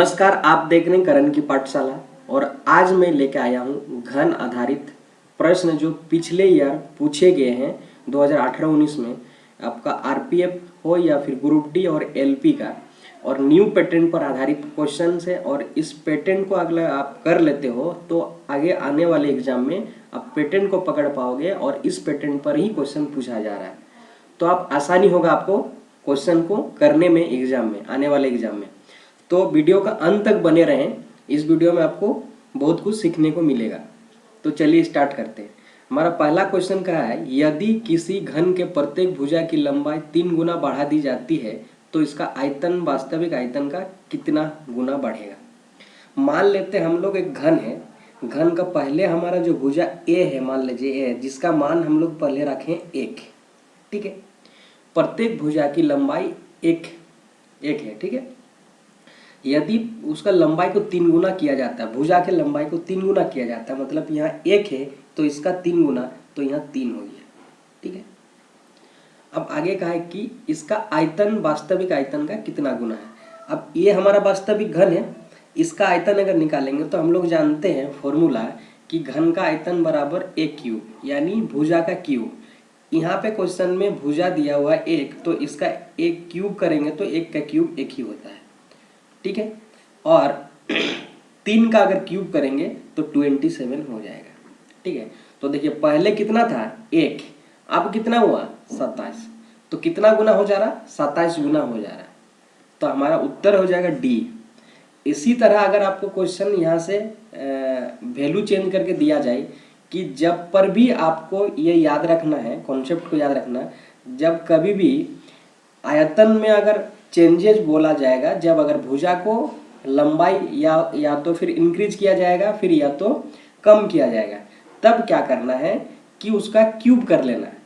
नमस्कार, आप देख रहे हैं करण की पाठशाला। और आज मैं लेके आया हूँ घन आधारित प्रश्न जो पिछले ईयर पूछे गए हैं 2018-19 में। आपका आरपीएफ हो या फिर ग्रुप डी और एलपी का, और न्यू पैटर्न पर आधारित क्वेश्चन है। और इस पैटर्न को अगर आप कर लेते हो तो आगे आने वाले एग्जाम में आप पैटर्न को पकड़ पाओगे और इस पैटर्न पर ही क्वेश्चन पूछा जा रहा है, तो आप आसानी होगा आपको क्वेश्चन को करने में एग्जाम में, आने वाले एग्जाम में। तो वीडियो का अंत तक बने रहें, इस वीडियो में आपको बहुत कुछ सीखने को मिलेगा। तो चलिए स्टार्ट करते हैं। हमारा पहला क्वेश्चन क्या है, यदि किसी घन के प्रत्येक भुजा की लंबाई 3 गुना बढ़ा दी जाती है तो इसका आयतन वास्तविक आयतन का कितना गुना बढ़ेगा। मान लेते हैं हम लोग एक घन है, घन का पहले हमारा जो भुजा ए है, मान लीजिए ए है, जिसका मान हम लोग पहले रखें 1, ठीक है। प्रत्येक भुजा की लंबाई एक है, ठीक है। यदि उसका लंबाई को 3 गुना किया जाता है, भुजा के लंबाई को 3 गुना किया जाता है, मतलब यहाँ 1 है तो इसका 3 गुना, तो यहाँ 3 हो गया, ठीक है। अब आगे कहा है कि इसका आयतन वास्तविक आयतन का कितना गुना है। अब ये हमारा वास्तविक घन है, इसका आयतन अगर निकालेंगे तो हम लोग जानते हैं फॉर्मूला कि घन का आयतन बराबर a क्यूब, यानी भुजा का क्यूब। यहाँ पे क्वेश्चन में भुजा दिया हुआ है 1, तो इसका 1 क्यूब करेंगे तो 1 का क्यूब 1 ही होता है, ठीक है। और 3 का अगर क्यूब करेंगे तो 27 हो जाएगा, ठीक है। तो देखिए पहले कितना था 1, अब कितना हुआ 27, तो कितना गुना हो जा रहा, 27 गुना हो जा रहा। तो हमारा उत्तर हो जाएगा डी। इसी तरह अगर आपको क्वेश्चन यहाँ से वैल्यू चेंज करके दिया जाए कि जब पर भी आपको ये याद रखना है, कॉन्सेप्ट को याद रखना, जब कभी भी आयतन में अगर चेंजेस बोला जाएगा, जब अगर भुजा को लंबाई या तो फिर इंक्रीज किया जाएगा, फिर या तो कम किया जाएगा, तब क्या करना है कि उसका क्यूब कर लेना है।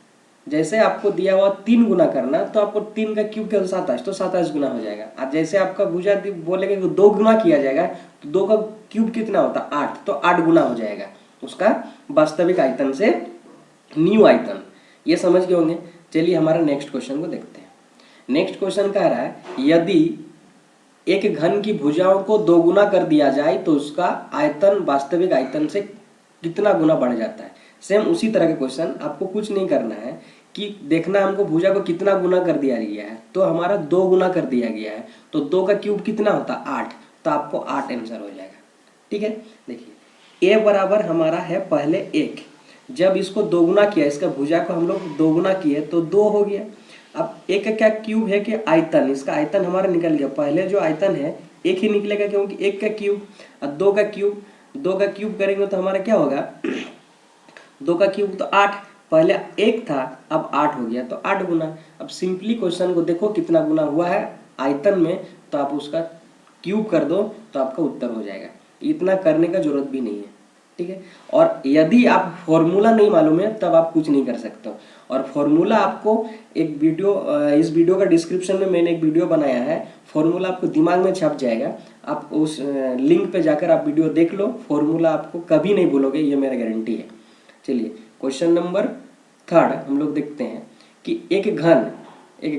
जैसे आपको दिया हुआ 3 गुना करना, तो आपको 3 का क्यूब क्या 27, तो 27 गुना हो जाएगा। और जैसे आपका भुजा बोलेगा कि 2 गुना किया जाएगा, तो 2 का क्यूब कितना होता है 8, तो 8 गुना हो जाएगा उसका वास्तविक आयतन से न्यू आयतन। ये समझ गए होंगे। चलिए हमारा नेक्स्ट क्वेश्चन को देखते हैं। नेक्स्ट क्वेश्चन कह रहा है, यदि एक घन की भुजाओं को 2 गुना कर दिया जाए तो उसका आयतन वास्तविक आयतन से कितना गुना बढ़ जाता है। सेम उसी तरह का क्वेश्चन, आपको कुछ नहीं करना है कि देखना हमको भुजा को कितना गुना कर दिया गया है। तो हमारा 2 गुना कर दिया गया है, तो 2 का क्यूब कितना होता है 8, तो आपको 8 आंसर हो जाएगा, ठीक है। देखिए ए बराबर हमारा है पहले 1, जब इसको 2 गुना किया, इसका भुजा को हम लोग 2 गुना किए तो 2 हो गया। अब 1 का क्या क्यूब है कि आयतन, इसका आयतन हमारा निकल गया। पहले जो आयतन है 1 ही निकलेगा, क्योंकि 1 का क्यूब और 2 का क्यूब, 2 का क्यूब करेंगे तो हमारा क्या होगा 2 का क्यूब तो 8, पहले 1 था अब 8 हो गया, तो 8 गुना। अब सिंपली क्वेश्चन को देखो कितना गुना हुआ है आयतन में, तो आप उसका क्यूब कर दो तो आपका उत्तर हो जाएगा। इतना करने का जरूरत भी नहीं है, ठीक है। और यदि आप फॉर्मूला नहीं मालूम है तब आप कुछ नहीं कर सकते हो। और फॉर्मूला आपको एक वीडियो, इस वीडियो का डिस्क्रिप्शन में मैंने एक वीडियो बनाया है, फॉर्मूला आपको दिमाग में छप जाएगा। आप उस लिंक पे जाकर आप वीडियो देख लो, फॉर्मूला आपको कभी नहीं भूलोगे, ये मेरा गारंटी है। चलिए क्वेश्चन नंबर 3 हम लोग देखते हैं कि एक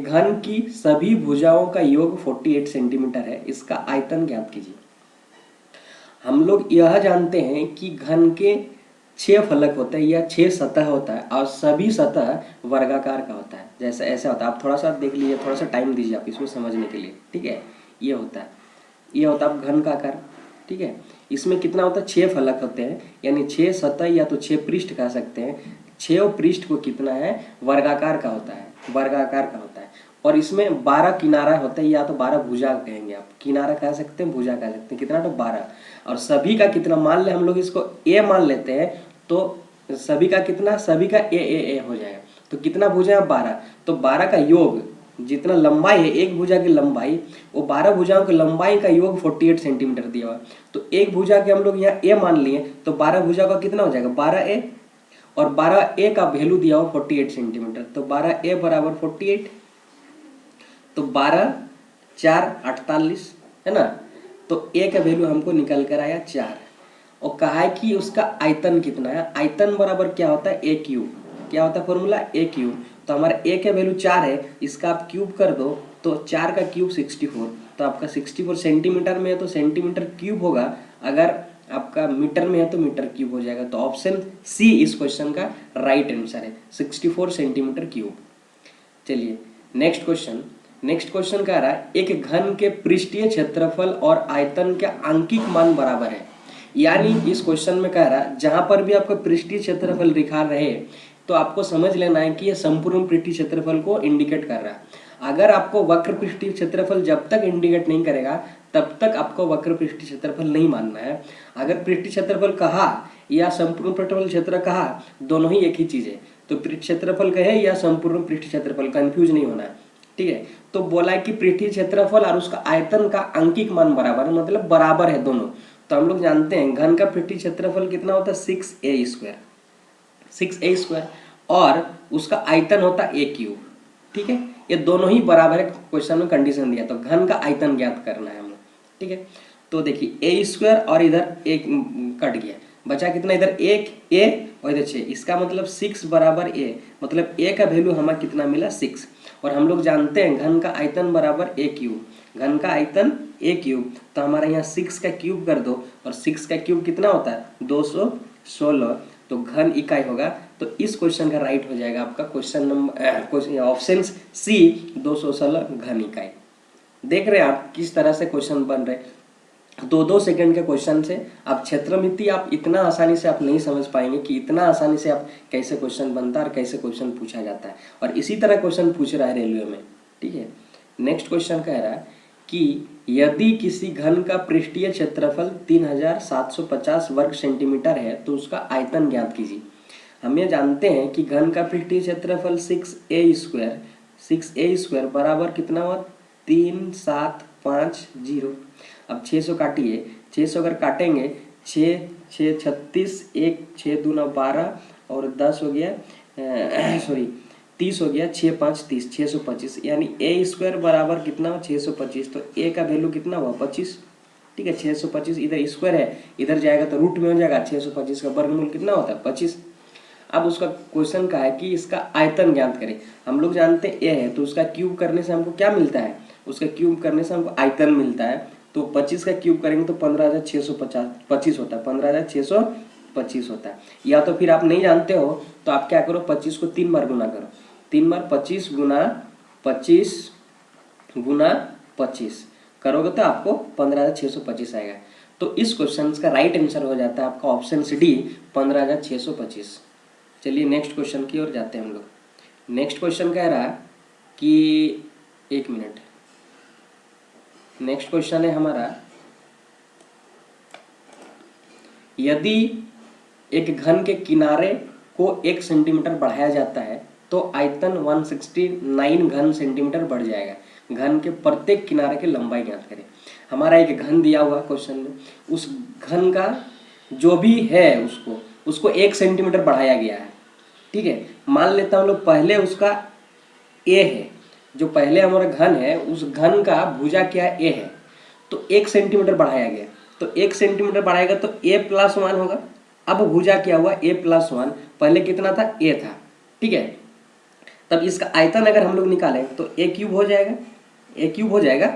घन की सभी भुजाओं का योग 48 सेंटीमीटर है, इसका आयतन ज्ञात कीजिए। हम लोग यह जानते हैं कि घन के 6 फलक होते हैं या 6 सतह होता है, और सभी सतह वर्गाकार का होता है। जैसे ऐसा होता है, आप थोड़ा सा देख लीजिए, थोड़ा सा टाइम दीजिए आप इसको समझने के लिए, ठीक है। ये होता है घन का आकार, ठीक है। इसमें कितना होता है 6 फलक होते हैं, यानी 6 सतह या तो 6 पृष्ठ कह सकते हैं। 6 पृष्ठ को कितना है वर्गाकार का होता है, वर्गाकार का होता है। और इसमें 12 किनारा होता है, या तो 12 भुजा कहेंगे आप, किनारा कह सकते हैं, भुजा कह सकते हैं। कितना तो 12। और सभी का कितना मान ले, हम लोग इसको ए मान लेते हैं, तो सभी का कितना, सभी का ए हो जाएगा। तो कितना भुजा है 12, तो 12 का योग जितना लंबाई है, एक भुजा की लंबाई, वो 12 भुजाओं की लंबाई का योग 48 सेंटीमीटर दिया हुआ। तो एक भुजा के हम लोग यहाँ ए मान लिए, तो 12 भुजा का कितना हो जाएगा 12a, और 12a का वैल्यू दिया हुआ 48 सेंटीमीटर, तो 12a बराबर 48, तो 12 4 48 है ना। तो a का वैल्यू हमको निकल कर आया 4। और कहा है कि उसका आयतन कितना है, आयतन बराबर क्या होता है a क्यूब, क्या होता है फॉर्मूला a क्यूब। तो हमारा a का वैल्यू 4 है, इसका आप क्यूब कर दो तो 4 का क्यूब 64, तो आपका 64 सेंटीमीटर में है तो सेंटीमीटर क्यूब होगा, अगर आपका मीटर में है तो मीटर क्यूब हो जाएगा। तो ऑप्शन सी इस क्वेश्चन का राइट आंसर है, 64 सेंटीमीटर क्यूब। चलिए नेक्स्ट क्वेश्चन कह रहा है एक घन के पृष्ठीय क्षेत्रफल और आयतन के आंकिक मान बराबर है। यानी इस क्वेश्चन में कह रहा है जहां पर भी आपको पृष्ठीय क्षेत्रफल दिखा रहे तो आपको समझ लेना है कि यह संपूर्ण पृष्ठीय क्षेत्रफल को इंडिकेट कर रहा है। अगर आपको वक्र पृष्ठीय क्षेत्रफल जब तक इंडिकेट नहीं करेगा तब तक आपको वक्र पृष्ठीय क्षेत्रफल नहीं मानना है। अगर पृष्ठीय क्षेत्रफल कहा या संपूर्ण पृष्ठफल क्षेत्र कहा, दोनों ही एक ही चीज है। तो पृष्ठ क्षेत्रफल कहे या संपूर्ण पृष्ठीय क्षेत्रफल, कंफ्यूज नहीं होना है, ठीक है। तो बोला है कि पृष्ठीय क्षेत्रफल और उसका आयतन का आंकिक मान बराबर है, मतलब बराबर है दोनों। तो हम लोग जानते हैं घन का पृष्ठीय क्षेत्रफल कितना होता है 6a स्क्वायर और उसका आयतन होता है a क्यूब, ठीक है। ये दोनों ही बराबर है, क्वेश्चन में कंडीशन दिया, तो घन का आयतन ज्ञात करना है हमें, ठीक है। तो देखिए a स्क्वायर और इधर एक कट गया, बचा कितना, इधर एक a और इधर 6, इसका मतलब 6 बराबर a, मतलब a का वैल्यू हमें कितना मिला 6। और हम लोग जानते हैं घन का आयतन बराबर a क्यूब, घन का आयतन a क्यूब, तो हमारे यहाँ 6 का क्यूब कर दो और 6 का क्यूब कितना होता है 216, तो घन इकाई होगा। तो इस क्वेश्चन का राइट हो जाएगा आपका क्वेश्चन नंबर ऑप्शन सी 216 घन इकाई। देख रहे हैं आप किस तरह से क्वेश्चन बन रहे, 2-2 सेकंड के क्वेश्चन से आप क्षेत्रमिति आप इतना आसानी से आप नहीं समझ पाएंगे कि इतना आसानी से आप कैसे क्वेश्चन बनता है और कैसे क्वेश्चन पूछा जाता है। और इसी तरह क्वेश्चन पूछ रहा है रेलवे में, ठीक है। नेक्स्ट क्वेश्चन कह रहा है कि यदि किसी घन का पृष्ठीय क्षेत्रफल 3750 वर्ग सेंटीमीटर है तो उसका आयतन ज्ञात कीजिए। हम ये जानते हैं कि घन का पृष्ठीय क्षेत्रफल 6a स्क्वायर बराबर कितना हुआ 3750। अब 600 काटिए, 600 अगर काटेंगे 6 6 36, 1 6 दूना 12 और 10 हो गया 30 हो गया, 6 5 30, 625, यानी a स्क्वायर बराबर कितना हुआ 625। तो a का वैल्यू कितना हुआ 25, ठीक है। 625 इधर स्क्वायर है, इधर जाएगा तो रूट में हो जाएगा, 625 का वर्गमूल कितना होता है 25। अब उसका क्वेश्चन का है कि इसका आयतन ज्ञात करें। हम लोग जानते हैं a है तो उसका क्यूब करने से हमको क्या मिलता है, उसका क्यूब करने से हमको आयतन मिलता है। तो 25 का क्यूब करेंगे तो 15,625 होता है, 15,625 होता है। या तो फिर आप नहीं जानते हो तो आप क्या करो 25 को 3 बार गुना करो, 3 बार 25 गुना 25 करोगे तो आपको 15,625 आएगा। तो इस क्वेश्चन का राइट आंसर हो जाता है आपका ऑप्शन डी 15,625। चलिए नेक्स्ट क्वेश्चन की ओर जाते हैं हम लोग। नेक्स्ट क्वेश्चन कह रहा है कि एक मिनट, नेक्स्ट क्वेश्चन है हमारा, यदि एक घन के किनारे को 1 सेंटीमीटर बढ़ाया जाता है तो आयतन 169 घन सेंटीमीटर बढ़ जाएगा। घन के प्रत्येक किनारे की लंबाई ज्ञात करें। हमारा एक घन दिया हुआ क्वेश्चन में, उस घन का जो भी है उसको 1 सेंटीमीटर बढ़ाया गया है, ठीक है। मान लेता हूँ लोग पहले उसका a है, जो पहले हमारा घन है उस घन का भुजा क्या है a है, तो 1 सेंटीमीटर बढ़ाया गया, तो 1 सेंटीमीटर बढ़ाएगा तो a+1 होगा। अब भुजा क्या हुआ a+1, पहले कितना था a था, ठीक है। तब इसका आयतन अगर हम लोग निकालें तो a क्यूब हो जाएगा।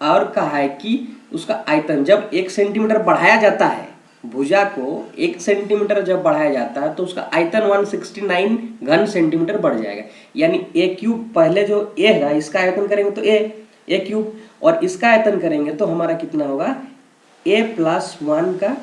और कहा है कि उसका आयतन जब 1 सेंटीमीटर बढ़ाया जाता है, भुजा को 1 सेंटीमीटर जब बढ़ाया जाता है तो उसका आयतन 169 घन सेंटीमीटर बढ़ जाएगा। यानी a क्यूब पहले जो a है इसका आयतन करेंगे तो a क्यूब, और इसका आयतन करेंगे तो हमारा कितना होगा a+1 का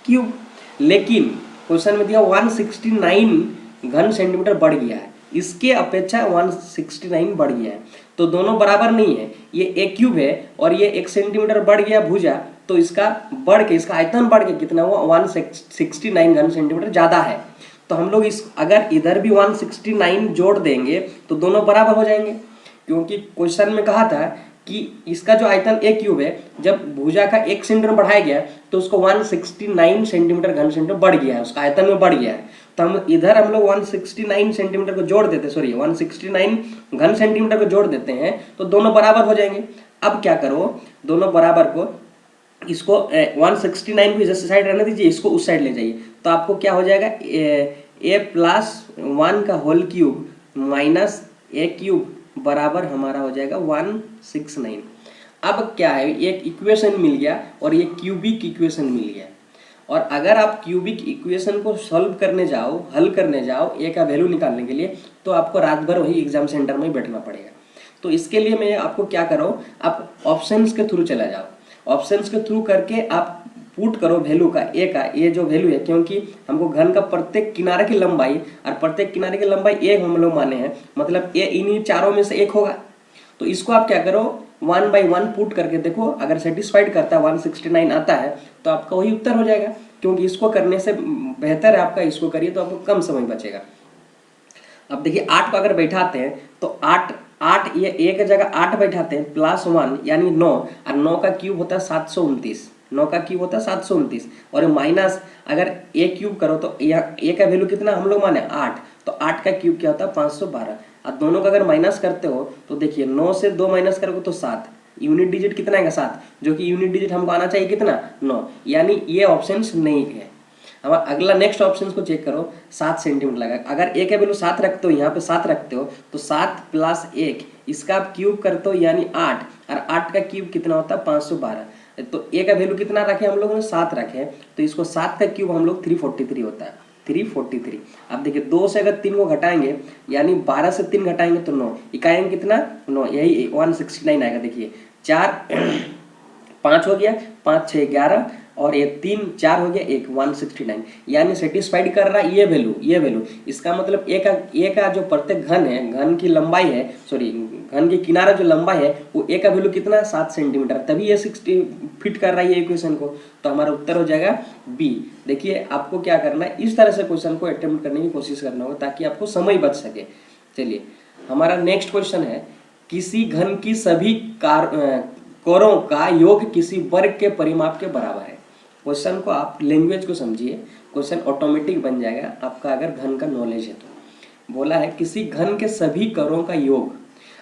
क्यूब। लेकिन क्वेश्चन में दिया 169 घन सेंटीमीटर बढ़ गया है, इसके अपेक्षा 169 बढ़ गया है, तो दोनों बराबर नहीं है। ये a क्यूब है और ये 1 सेंटीमीटर बढ़ गया भुजा, तो इसका बढ़ के इसका आयतन बढ़ के कितना हुआ 169 घन सेंटीमीटर ज्यादा है। तो हम लोग इस अगर इधर भी 169 जोड़ देंगे तो दोनों बराबर हो जाएंगे, क्योंकि क्वेश्चन में कहा था कि इसका जो आयतन a क्यूब है जब भुजा का 1 सेंटीमीटर बढ़ाया गया तो उसको 169 सेंटीमीटर घन सेंटीमीटर बढ़ गया है, उसका आयतन में बढ़ गया है। तो हम इधर हम लोग 169 सेंटीमीटर को जोड़ देते, 169 घन सेंटीमीटर को जोड़ देते हैं तो दोनों बराबर हो जाएंगे। अब क्या करो, दोनों बराबर को इसको 169 को इस साइड रहने दीजिए, इसको उस साइड ले जाइए, तो आपको क्या हो जाएगा a+1 का whole cube minus a cube बराबर हमारा हो जाएगा 169। अब क्या है, एक इक्वेशन मिल गया और ये क्यूबिक इक्वेशन मिल गया। और अगर आप क्यूबिक इक्वेशन को सॉल्व करने जाओ, हल करने जाओ ए का वैल्यू निकालने के लिए, तो आपको रात भर वही एग्जाम सेंटर में ही बैठना पड़ेगा। तो इसके लिए मैं आपको क्या करो, आप ऑप्शंस के थ्रू चला जाओ। ऑप्शंस के थ्रू करके आप पुट करो वैल्यू का, ए का, ये जो वैल्यू है, क्योंकि हमको घन का प्रत्येक किनारे की लंबाई, और प्रत्येक किनारे की लंबाई एक हम लोग माने हैं, मतलब ए इन्हीं चारों में से एक होगा। तो इसको आप क्या करो, 1 by 1 पुट करके देखो, अगर सेटिस्फाइड करता है 169 आता है तो आपका वही उत्तर हो जाएगा। क्योंकि इसको करने से बेहतर है आपका इसको करिए, तो आपको कम समय बचेगा। अब देखिए 8 को अगर बैठाते हैं तो 8 8 ये एक जगह 8 बैठाते हैं प्लस 1 यानी 9, और 9 का क्यूब होता है 729, 9 का क्यूब होता है 729, और माइनस अगर ए क्यूब करो तो ए का वैल्यू कितना हम लोग माने 8, तो 8 का क्यूब क्या होता है 512। और दोनों का अगर माइनस करते हो तो देखिए 9 से 2 माइनस करोगे तो 7, यूनिट डिजिट कितना आएगा 7, जो कि यूनिट डिजिट हमको आना चाहिए कितना 9, यानी ये ऑप्शन नहीं है। हमारा अगला नेक्स्ट ऑप्शन को चेक करो, 7 सेंटीमीटर लगा। अगर ए का वैल्यू 7 रखते हो, यहाँ पे 7 रखते हो, तो 7 प्लस 1 इसका आप क्यूब करते हो यानी 8, और 8 का क्यूब कितना होता है 512। तो ए का वैल्यू कितना रखे हम लोगों ने 7 रखे, तो इसको 7 का क्यूब हम लोग 343 होता है, 343। अब देखिए 2 से अगर 3 को घटाएंगे यानी 12 से 3 घटाएंगे तो 9, इकाएंगे कितना 9, यही 169 आएगा। देखिए 4 5 हो गया, 5 6 11, और ये 3 4 हो गया 1 169, यानी सेटिस्फाइड कर रहा है ये वैल्यू। इसका मतलब ए का जो प्रत्येक घन है, घन की लंबाई है, सॉरी घन की किनारा जो लंबाई है वो ए का वैल्यू कितना है 7 सेंटीमीटर, तभी ये 60 फिट कर रहा है ये इक्वेशन को। तो हमारा उत्तर हो जाएगा बी। देखिए आपको क्या करना है, इस तरह से क्वेश्चन को अटेम्प्ट करने की कोशिश करना होगा ताकि आपको समय बच सके। चलिए हमारा नेक्स्ट क्वेश्चन है, किसी घन की सभी कोरों का योग किसी वर्ग के परिमाप के बराबर है। क्वेश्चन को आप लैंग्वेज को समझिए, क्वेश्चन ऑटोमेटिक बन जाएगा आपका अगर घन का नॉलेज है तो। बोला है किसी घन के सभी करों का योग,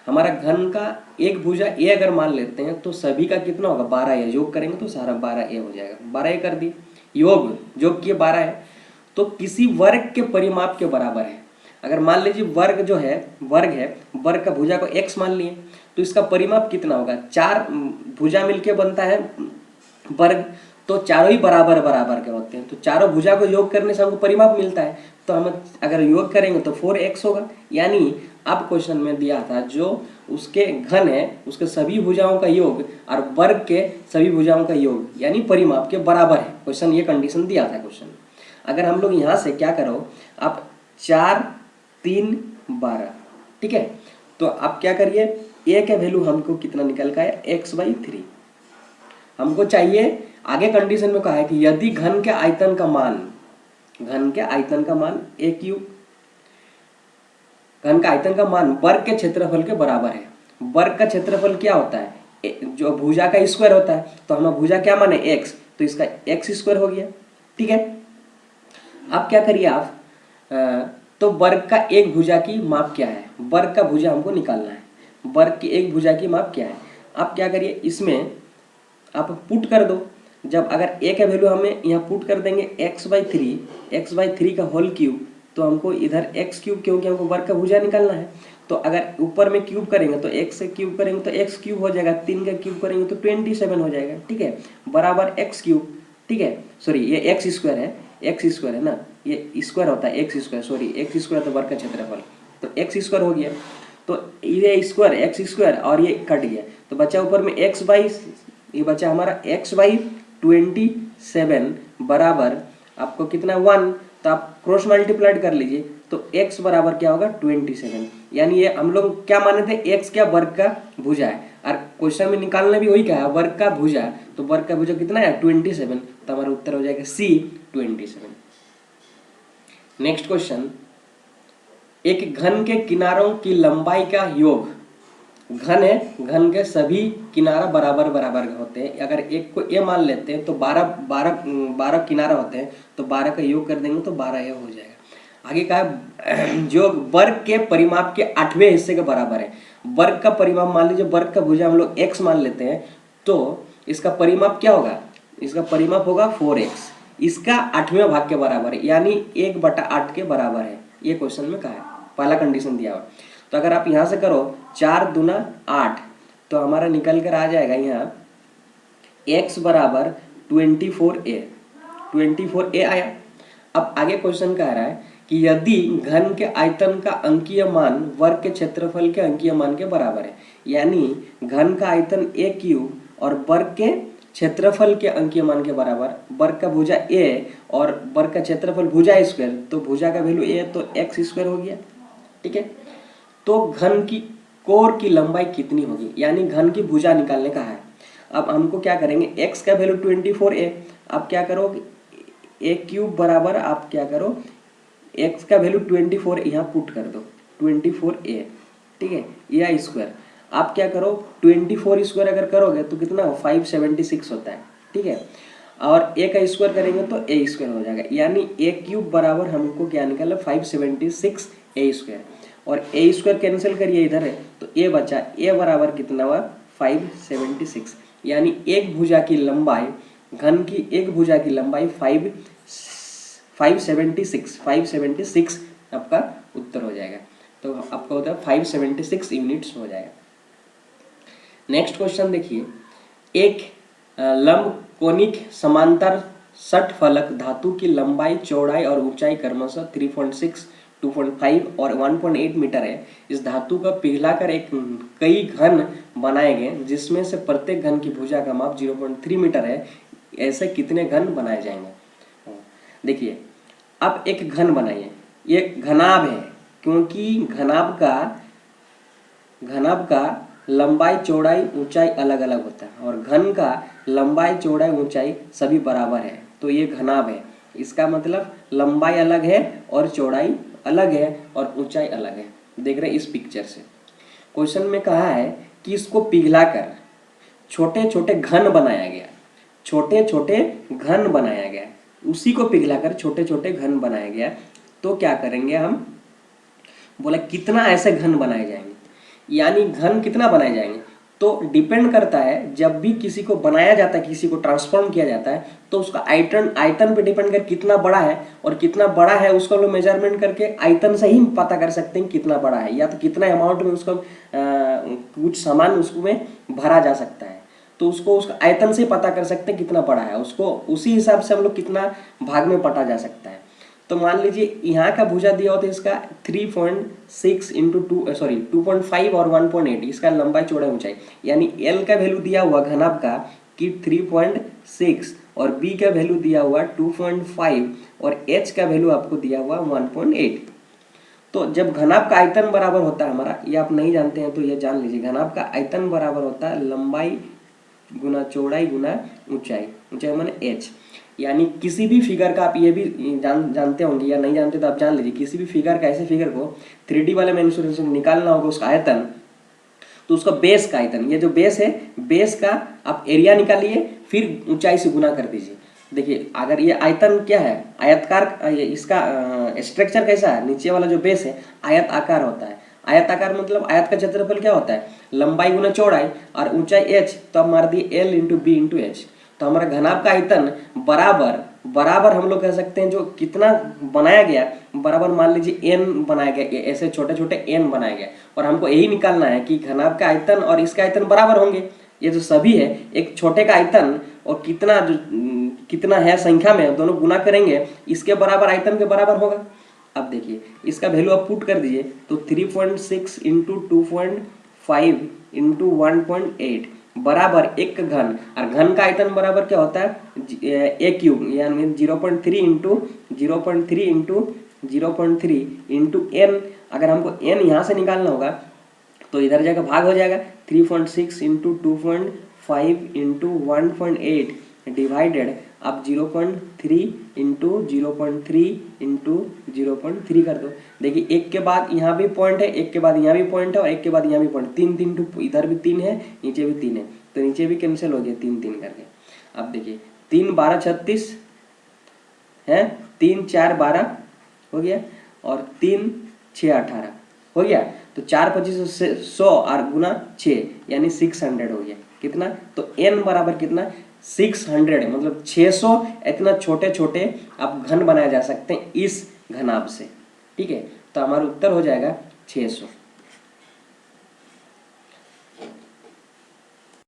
हमारा घन का एक भुजा ए अगर मान लेते हैं तो सभी का कितना होगा 12 ए, योग करेंगे तो सारा 12 ए हो जाएगा, 12 ए कर दिए, योग किए 12 है, तो किसी वर्ग के परिमाप के बराबर है। अगर मान लीजिए वर्ग का भुजा को x मान लिए, तो इसका परिमाप कितना होगा, 4 भुजा मिलके बनता है वर्ग, तो चारों ही बराबर के होते हैं, तो चारों भुजा को योग करने से हमको परिमाप मिलता है। तो हम अगर योग करेंगे तो 4x होगा, यानी अब क्वेश्चन में दिया था जो उसके घन है उसके सभी भुजाओं का योग और वर्ग के सभी भुजाओं का योग यानी परिमाप के बराबर है। क्वेश्चन ये कंडीशन दिया था क्वेश्चन। अगर हम लोग यहाँ से क्या करो, आप 4 3 12, ठीक है, तो आप क्या करिए, ए का वैल्यू हमको कितना निकल का है x/3 हमको चाहिए। आगे कंडीशन में कहा है कि यदि घन के आयतन का मान ए क्यूब, घन का आयतन का मान वर्ग के क्षेत्रफल के बराबर है। वर्ग का क्षेत्रफल क्या होता है, जो भुजा का स्क्वायर होता है, तो हम भुजा क्या माने x, तो इसका x स्क्वायर हो गया, ठीक है। अब क्या करिए आप, तो वर्ग का एक भुजा की माप क्या है, वर्ग का भुजा हमको निकालना है, वर्ग की एक भुजा की माप क्या है। आप क्या करिए, इसमें आप पुट कर दो, जब अगर a का वैल्यू हमें यहाँ पुट कर देंगे x/3 का होल क्यूब, तो हमको इधर x क्यूब, क्योंकि हमको वर्ग का भुजा निकालना है, तो अगर ऊपर में क्यूब करेंगे तो x से क्यूब करेंगे तो x क्यूब हो जाएगा, 3 का क्यूब करेंगे तो 27 हो जाएगा, ठीक है, बराबर x क्यूब, ठीक है, सॉरी ये x स्क्वायर है ना, ये स्क्वायर होता है x square, sorry x square तो वर्ग का क्षेत्रफल, तो x स्क्वायर हो गया, तो ये स्क्वायर x स्क्वायर और ये कट गया, तो बचा ऊपर में ये बचा हमारा x/27 बराबर आपको कितना 1, तो आप क्रॉस मल्टीप्लाइड कर लीजिए, तो x बराबर क्या होगा 27, यानी ये हम लोग क्या माने थे, x क्या वर्ग का भुजा है, और क्वेश्चन में निकालना भी वही क्या है, वर्ग का भुजा, तो वर्ग का भुजा कितना है 27, तो हमारा उत्तर हो जाएगा C 27। नेक्स्ट क्वेश्चन, एक घन के किनारों की लंबाई का योग, घन है, घन के सभी किनारा बराबर होते हैं, अगर एक को ए मान लेते हैं तो 12 किनारा होते हैं, तो 12 का योग कर देंगे तो 12 ए हो जाएगा। आगे कहा जो वर्ग के परिमाप के 8वें हिस्से के बराबर है। वर्ग का परिमाप मान लीजिए, वर्ग का भुजा हम लोग x मान लेते हैं, तो इसका परिमाप क्या होगा, इसका परिमाप होगा 4x, इसका 8वें भाग के बराबर है, यानी 1/8 के बराबर है। ये क्वेश्चन में कहा है, पहला कंडीशन दिया हुआ। तो अगर आप यहाँ से करो 4 दूना 8, तो हमारा निकल कर आ जाएगा यहाँ x बराबर 24a। 24a आया। अब आगे क्वेश्चन कह रहा है कि यदि घन के आयतन का अंकीय मान वर्ग के क्षेत्रफल के अंकीय मान के बराबर है, यानी घन का आयतन a क्यूब और वर्ग के क्षेत्रफल के अंकीय मान के बराबर, वर्ग का भुजा a और वर्ग का क्षेत्रफल भुजा स्क्वायर, तो भुजा का वैल्यू a तो x स्क्वायर हो गया। ठीक है, तो घन की कोर की लंबाई कितनी होगी, यानी घन की भुजा निकालने का है। अब हमको क्या करेंगे, x का वैल्यू 24a, आप क्या करोगे a क्यूब बराबर, आप क्या करो x का वैल्यू 24 यहाँ पुट कर दो 24a। ठीक है, या स्क्वायर, आप क्या करो 24 स्क्वायर अगर करोगे तो कितना 576 होता है। ठीक है, और a का स्क्वायर करेंगे तो a स्क्वायर हो जाएगा, यानी a क्यूब बराबर हमको क्या निकाला 576 a स्क्वायर, और a स्क्वायर कैंसिल करिए इधर है तो a बचा, a बराबर कितना हुआ 576, यानी एक भुजा की लंबाई, घन की एक भुजा की लंबाई 576 आपका उत्तर हो जाएगा। तो आपका होता है 576 यूनिट्स हो जाएगा। नेक्स्ट क्वेश्चन देखिए, एक लंब कोनिक समांतर षटफलक धातु की लंबाई, चौड़ाई और ऊंचाई क्रमशः 3.6, 2.5 और 1.8 मीटर है। इस धातु का पिघलाकर एक कई घन बनाए गए जिसमें से प्रत्येक घन की भुजा का माप 0.3 मीटर है। ऐसे कितने घन बनाए जाएंगे। देखिए, अब एक घन बनाइए, ये घनाभ है, क्योंकि घनाभ का लंबाई, चौड़ाई, ऊंचाई अलग अलग होता है, और घन का लंबाई, चौड़ाई, ऊंचाई सभी बराबर है, तो ये घनाभ है। इसका मतलब लंबाई अलग है और चौड़ाई अलग है और ऊंचाई अलग है। देख रहे हैं इस पिक्चर से। क्वेश्चन में कहा है कि इसको पिघलाकर छोटे छोटे घन बनाया गया, छोटे छोटे घन बनाया गया, उसी को पिघलाकर छोटे छोटे घन बनाया गया। तो क्या करेंगे हम, बोला कितना ऐसे घन बनाए जाएंगे, यानी घन कितना बनाए जाएंगे, तो डिपेंड करता है, जब भी किसी को बनाया जाता है, किसी को ट्रांसफॉर्म किया जाता है, तो उसका आयतन पे डिपेंड कर कितना बड़ा है, और कितना बड़ा है उसको लोग मेजरमेंट करके आयतन से ही पता कर सकते हैं कितना बड़ा है, या तो कितना अमाउंट में उसको कुछ सामान उसमें भरा जा सकता है, तो उसको उसका आयतन से पता कर सकते हैं कितना बड़ा है, उसको उसी हिसाब से हम लोग कितना भाग में बटा जा सकता है। तो मान लीजिए यहाँ का भुजा दिया होता है इसका 3.6 इंटू 2.5 और 1.8, इसका लंबाई, चौड़ाई, ऊंचाई, यानी L का वैल्यू दिया हुआ घनाभ का कि 3.6 और B का वैल्यू दिया हुआ 2.5 और H का वैल्यू आपको दिया हुआ 1.8। तो जब घनाभ का आयतन बराबर होता है हमारा, ये आप नहीं जानते हैं तो ये जान लीजिए, घनाभ का आयतन बराबर होता है लंबाई गुना चौड़ाई गुना ऊंचाई, ऊंचाई माने h। यानी किसी भी फिगर का, आप ये भी जानते होंगे या नहीं जानते तो आप जान लीजिए, किसी भी फिगर का, ऐसे फिगर को 3D वाले में इंस्ट्रूमेंट निकालना होगा उसका आयतन, तो उसका बेस का आयतन, ये जो बेस है, बेस का आप एरिया निकालिए, फिर ऊंचाई से गुना कर दीजिए। देखिए, अगर ये आयतन क्या है, आयतकार, इसका स्ट्रक्चर कैसा है, नीचे वाला जो बेस है आयत आकार होता है। आयत आकार मतलब आयत का क्षेत्रफल क्या होता है, लंबाई गुना चौड़ाई और ऊंचाई h, तो अब मार दिए L into B into H. तो हमारा घनाभ का आयतन बराबर हम लोग कह सकते हैं, जो कितना बनाया गया बराबर मान लीजिए n बनाया गया, ऐसे छोटे छोटे n बनाया गया, और हमको यही निकालना है कि घनाभ का आयतन और इसका आयतन बराबर होंगे। ये जो सभी है, एक छोटे का आयतन और कितना है संख्या में, दोनों गुना करेंगे, इसके बराबर आयतन के बराबर होगा। अब देखिए, इसका वैल्यू आप पुट कर दीजिए, तो 3.6 इंटू 2.5 इंटू 1.8 बराबर एक घन, और घन का आयतन बराबर क्या होता है ए क्यूब, यानी 0.3 इंटू 0.3 इंटू एन। अगर हमको एन यहाँ से निकालना होगा तो इधर जाकर भाग हो जाएगा, 3.6 इंटू 2.5 इंटू 1.8 डिवाइडेड, आप 0.3 इंटू 0.3 इंटू 0.3 कर दो। देखिए, एक के बाद यहाँ भी पॉइंट है, एक के बाद यहाँ भी पॉइंट है, और एक के बाद यहाँ भी पॉइंट, 3 टू इधर भी 3 है, नीचे भी 3 है, तो नीचे भी कैंसिल हो गया 3 करके। अब देखिए, 3 12 36 है, 3 4 12 हो गया, और 3 6 18 हो गया, तो 4 25 100 और गुना 6 यानी 600 हो गया। कितना, तो n बराबर कितना 600, मतलब 600 इतना छोटे छोटे आप घन बनाए जा सकते हैं इस घनाभ से। ठीक है, तो हमारा उत्तर हो जाएगा 600।